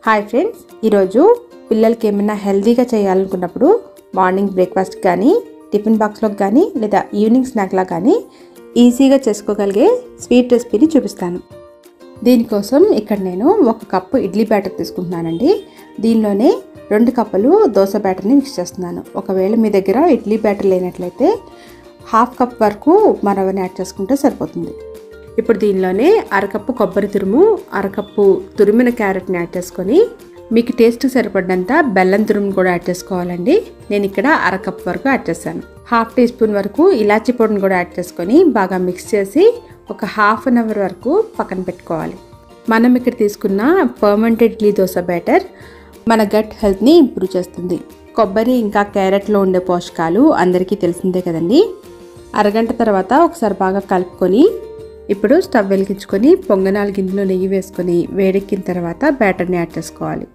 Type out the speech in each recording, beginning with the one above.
Hi friends, ఈరోజు పిల్లలకి ఏమైనా హెల్తీగా చేయాలనుకున్నప్పుడు మార్నింగ్ బ్రేక్ఫాస్ట్ కానీ టిఫిన్ బాక్స్లోకి కానీ లేదా ఈవినింగ్ స్నాక్లా కానీ ఈజీగా చేసుకోగలిగే స్వీట్ రెసిపీని చూపిస్తాను. దీనికోసం ఇక్కడ నేను 1 కప్పు ఇడ్లీ బ్యాటర్ తీసుకుంటున్నానండి. దీనిలోనే 2 కప్పులు దోశ బ్యాటర్ని మిక్స్ చేస్తున్నాను. ఒకవేళ మీ దగ్గర ఇడ్లీ బ్యాటర్ లేనట్లయితే 1/2 కప్ వరకు ఉప్మా రవ్వని యాడ్ చేసుకుంటే సరిపోతుంది. ఇప్పుడు దీనిలోనే 1/2 కప్పు కొబ్బరి తురుము, 1/2 కప్పు తురిమిన క్యారెట్ని యాడ్ చేసుకొని మీకు టేస్ట్ సరిపడినంత బెల్లం తురుము కూడా యాడ్ చేసుకోవాలండి. నేను ఇక్కడ 1/2 కప్ వరకు యాడ్ చేశాను. 1/2 టీ స్పూన్ వరకు ఇలాచీ పొడిని కూడా యాడ్ చేసుకొని బాగా మిక్స్ చేసి ఒక 1/2 అవర్ వరకు పక్కన పెట్టుకోవాలి. మనం ఇక్కడ తీసుకున్న పర్మనెంట్ ఇడ్లీ దోశ బ్యాటర్ మన గట్ హెల్త్ని ఇంప్రూవ్ చేస్తుంది. కొబ్బరి ఇంకా క్యారెట్లో ఉండే పోషకాలు అందరికీ తెలిసిందే కదండి. అరగంట తర్వాత ఒకసారి బాగా కలుపుకొని ఇప్పుడు స్టవ్ వెలిగించుకొని పొంగనాల గిన్నెలో నెయ్యి వేసుకొని వేడెక్కిన తర్వాత బ్యాటర్ని యాడ్ చేసుకోవాలి.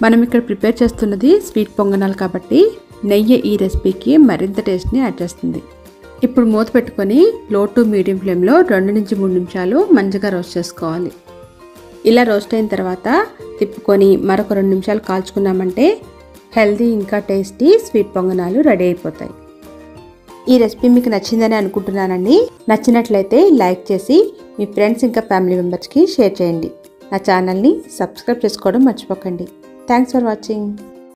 మనం ఇక్కడ ప్రిపేర్ చేస్తున్నది స్వీట్ పొంగనాలు కాబట్టి నెయ్యి ఈ రెసిపీకి మరింత టేస్ట్ని యాడ్ చేస్తుంది. ఇప్పుడు మూత పెట్టుకొని లో టు మీడియం ఫ్లేమ్లో 2 నుంచి 3 నిమిషాలు మంచిగా రోస్ట్ చేసుకోవాలి. ఇలా రోస్ట్ అయిన తర్వాత తిప్పుకొని మరొక 2 నిమిషాలు కాల్చుకున్నామంటే హెల్తీ ఇంకా టేస్టీ స్వీట్ పొంగనాలు రెడీ అయిపోతాయి. ఈ రెసిపీ మీకు నచ్చిందని అనుకుంటున్నానండి. నచ్చినట్లయితే లైక్ చేసి మీ ఫ్రెండ్స్ ఇంకా ఫ్యామిలీ మెంబర్స్కి షేర్ చేయండి. నా ఛానల్ని సబ్స్క్రైబ్ చేసుకోవడం మర్చిపోకండి. Thanks for watching.